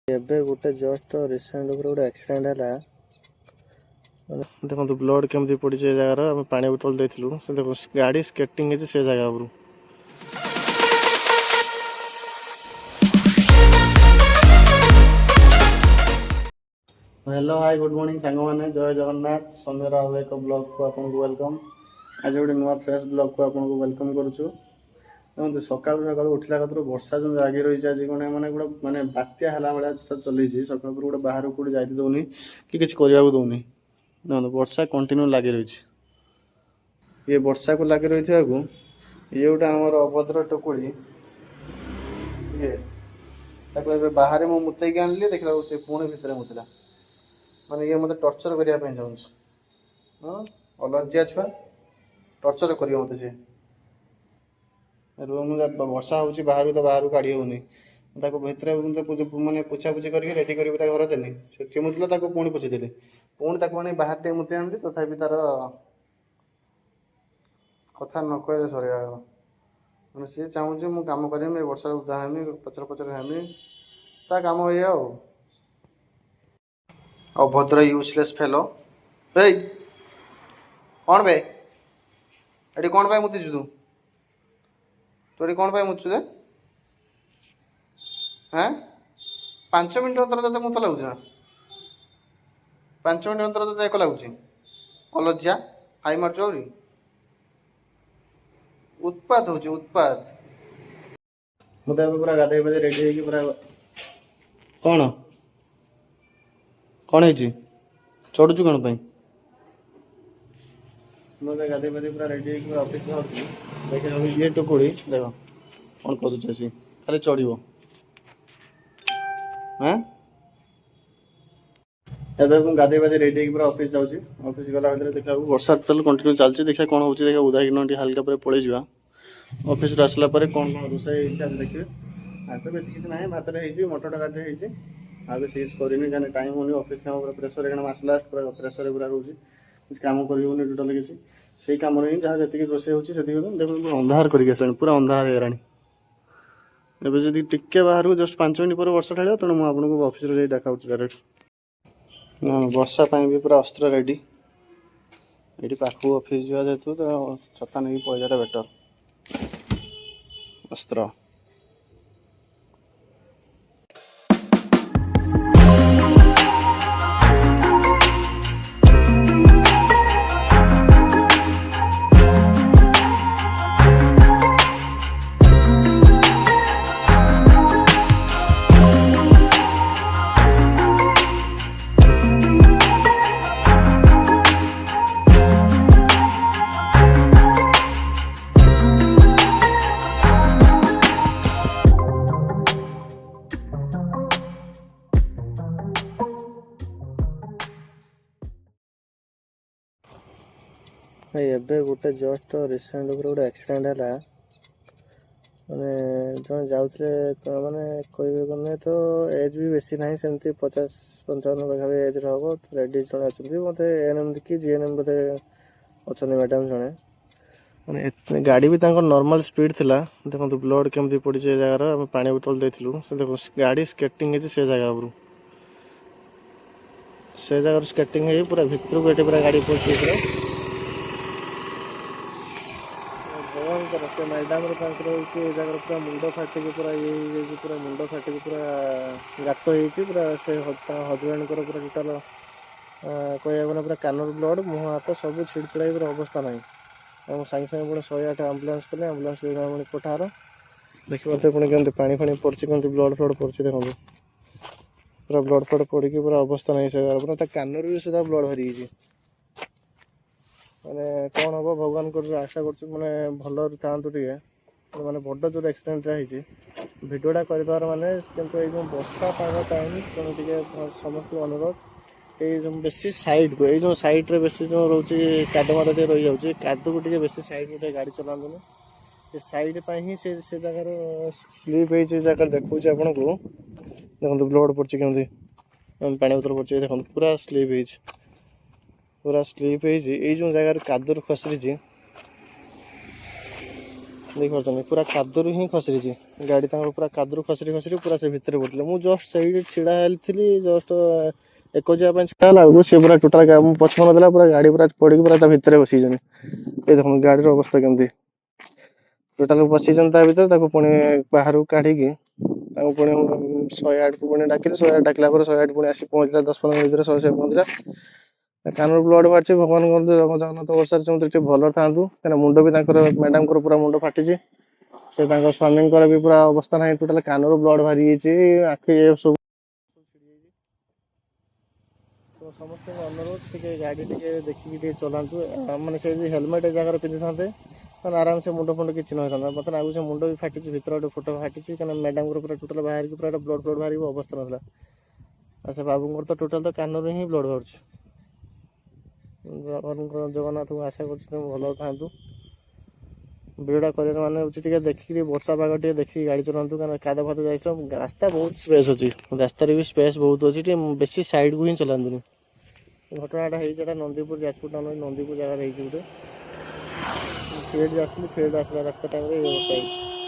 ଏବେ ଗୋଟେ just recent ଉପରେ ଗୋଟେ ଆକ୍ସିଡେଣ୍ଟ ହେଲା। ଦେଖନ୍ତୁ ବ୍ଲଡ଼ କେମିତି ପଡ଼ିଛି ଏ ଜାଗାର। ଆମେ ପାଣି ବୋତଲ ଦେଇଥିଲୁ, ସେ ଦେଖ ଗାଡ଼ି ସ୍କେଟିଂ ହେଇଛି ସେ ଜାଗା ଉପରୁ। हेलो हाय गुड मॉर्निंग सांग मैंने जय जगन्नाथ समीर राव एक ब्लॉग को आपको वेलकम। आज गोटे नुआ फ्रेश ब्लॉग को आपको वेलकम करुचु। देखो सका सका उठला कतरू वर्षा जो लगी रही आज कौन मैंने गोटे मैंने बात्या है भाया चलती सका गोटे बाहर कौटे जा दौनी कि करने को दौनी। देखो वर्षा कंटिन्यू लगी रही ये वर्षा को लगी रही ये गोटे आमर अभद्र टुकुड़ी ये बाहर मु मुतैकी आनली देखला से पुणी भितर मुतला माने ये मत टर्चर करने चाहूँ अलज्जा छुआ टर्चर कर मत से रूम वर्षा हो बाहर तो बाहर काढ़ी होनी भितर मैंने पोछापोछि करके रेडी कर घर देनी से मुतला पुणी पोछीदेली पुणी बाहर टे मुति आनी तथापि तार कथा न कहले सर मैंने सी चाहूँ मुझे कम करमी वर्षा उदा हेमी पचर पचर हेमी ता काम ये अभद्र यूजलेस फेलो ए कौन बे एटी कौन पाई मुतीचु तू एटी कौन पाई मुतचु दे हाँ 5 मिनट अंतर तोते मुत लगुच ना 5 मिनट अंतर तोते एक लगुच अलज्जा हाई मार्च आउरी उत्पात हो उत्पात मुझे पूरा गाधे पाधे रेडी हो पूरा कौन कौन है चढ़ुचु कौन पाई मुझे गाधे पाधे पूरा रेडी हो ऑफिस देख ये टुकुड़ी देख कौन कर खाली चढ़ हाँ एवं गाधे पाधे रेडी पूरा ऑफिस जाऊँगी ऑफिस गला भर देखा वर्षा टोटाल कंटिन्यू चलती देखा कौन हो देखा उदा कि हाल्का पर पड़े जा ऑफिस आसला कौन कौन रोषे देखिए आज तो बेस किसी ना भात मटर तरकारी आगे सीज करनी टाइम होनी ऑफिस काम प्रेसर कहीं मास लास्ट पूरा प्रेसर पूरा रोचे किसी कम कर टोटाल किसी से कम ही जहाँ जी रोसे हो देख अंधार करके आस पूरा अंधार हो एवं जब टिके बाहर जस्ट 5 मिनट पर वर्षा ढाल तेणु मुझे ऑफिस डाका डायरेक्ट वर्षा भी पूरा अस्त्र रेडी ये पाख ऑफिस जा जेतु तो छता नहीं पहुँचा बेटर अस्त्र ଏବେ ଗୋଟେ ଜଷ୍ଟ ରିସେଣ୍ଟ ଉପରେ ଗୋଟେ ଆକ୍ସିଡେଣ୍ଟ ହେଲା ମାନେ ଜଣେ ଯାଉଥିଲେ ମାନେ କହିବେ ମାନେ ତ ଏଜ୍ ବି ବେଶୀ ନାହିଁ ସେମିତି 50-55 ପାଖାପାଖି ଏଜ୍ର ହେବ ଲେଡ଼ିଜ୍ ଜଣେ ଅଛନ୍ତି ମୋତେ ଏଏନ୍ଏମ୍ କି ଜିଏନ୍ଏମ୍ ବୋଧେ ଅଛନ୍ତି ମ୍ୟାଡ଼ାମ୍ ଜଣେ ମାନେ ଗାଡ଼ି ବି ତାଙ୍କର ନର୍ମାଲ୍ ସ୍ପିଡ଼୍ ଥିଲା ଦେଖନ୍ତୁ ବ୍ଲଡ଼ କେମିତି ପଡ଼ିଛି ଏ ଜାଗାର ଆମେ ପାଣି ବୋତଲ ଦେଇଥିଲୁ ସେ ଦେଖ ଗାଡ଼ି ସ୍କେଟିଂ ହେଇଛି ସେ ଜାଗା ଉପରୁ ସେ ଜାଗାରୁ ସ୍କେଟିଂ ହେଇ ପୁରା ଭିତରକୁ ଏଠି ପୁରା ଗାଡ଼ି ପଡ଼ିଛି ପୁରା भयंकर से मैडम जगह पूरा मुंड फाटिक पूरा ये पूरा मुंड फाटिक पूरा गात हो पूरा से हजबैंड को पूरा टोटाल कहना पूरा कानर ब्लड मुह हाथ सब छिड़छिड़ा पूरा अवस्था ना सागे सागे पुणी 108 आम्बुलांस कले आम्बुलांस पुणी कोठार देखिए पुणी कमी पानी फाणी पड़ी कमी ब्लड फ्लड पड़ी देखो पूरा ब्लड फ्लड पड़ी पूरा अवस्था नहीं से पूरा कानर भी सुधा ब्लड भरी माने कौन हम भगवान कर आशा कर माने भल था माने बड़ जो एक्सीडेंट भिडियोटा कर माने जो वर्षा पाग टाइम तेणु टे समस्त अनुरोध ये बेसी साइड को ये साइड रे बेसी जो रोचे काद माद टे रही जाऊँगी काद को टे बेसी साइड में गाड़ी चलानी ये साइड पर ही से जगार स्लीप हो जगह देखा आपन को देखो ब्लड पड़ी कमी पानी बोतल पड़ी देखो पूरा स्लीप पूरा स्लीप जो जगार कादर खसरी देखिए पूरा कादुर ही खसरी गाड़ी पूरा कादुर खसरी खसरी पूरा से भितर पड़े मुझे जस्ट से छिड़ा थी जस्ट एक जावाई छिड़ा बेलू सी पूरा टोटाल पछपन देला पूरा गाड़ी पूरा पड़ी पूरा भितर बसी ये देख गाड़ी अवस्था केमती टोटाल बसी भर पुणी बाहर काढ़ी पुणी 108 को पुणी डाकिले 108 डाकिला 108 पुणी आसी पहुँचला 10-15 मिनट 100 पहुँचला कानूर ब्लड बाहर भगवान जगन्नाथ वर्षा से भल था क्या मुंड भी मैडम पूरा मुंड फाटी से स्वामी भी पूरा अवस्था ना टोटाल कानूर ब्लड बाहरी आखि सब तो समस्त अनुरोध टे गाड़ी टे देखिए चलातु मैंने से हेलमेट जगह पिंधि था आराम से मुंड फुंड किसी ना मतलब आगे से मुंड भी फाटी भर गोटे फोटो फाटी क्या मैडम पूरा टोटाल बाहर पूरा ब्लड ब्लड बाहर अवस्था ना से बाबू तो टोटाल तो कान ही ब्लड बाहर जगन्नाथ को आशा कर भल था भिडियोटा कर माने देखिए वर्षा पाग देखिए गाड़ी चलातु क्या काद फाद जा रास्ता बहुत स्पेस अच्छी रास्त भी स्पेस बहुत अच्छी बेसी साइड को ही चलातुनि घटनाटा होता नंदीपुर जाजपुर टाउन नंदीपुर जगह गोटे फेड आसला रास्ता टाइम अवस्था